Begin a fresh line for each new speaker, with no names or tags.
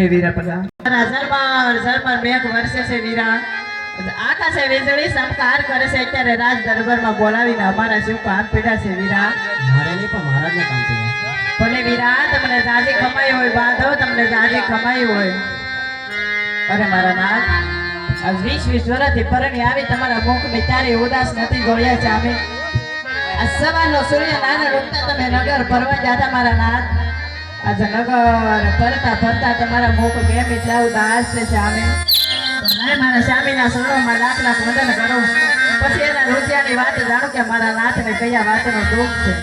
તમે વીરા પગા
ઝરમર મેઘ વર્ષે છે વીરા આકાશે વીજળી સંસ્કાર કરે છે અત્યારે રાજ દરબારમાં બોલાવીને અમારા શિવ હાથ પીડા છે વીરા
મારે નહીં પણ મહારાજને કામ થયું
ભલે વીરા તમને જાજી કમાઈ હોય બાંધો તમને જાજી કમાઈ હોય અરે મારા નાથ આજ 20 વર્ષથી પરણી આવી તમારા મુખમાં ત્યારે ઉદાસ નથી જોયા છે અમે આ સવારનો સૂર્ય નાના ઉગતા તમે નગર ફરવા જતા મારા નાથ આજે નગર ફરતા ફરતા તમારા મુખ કેમ એટલા ઉદાસ છે સામે મારા સ્વામીના શરણોમાં લાખ લાખ વંદન કરો પછી એના રોજિયાની વાત જાણો કે મારા નાથને કયા વાતનો દુઃખ છે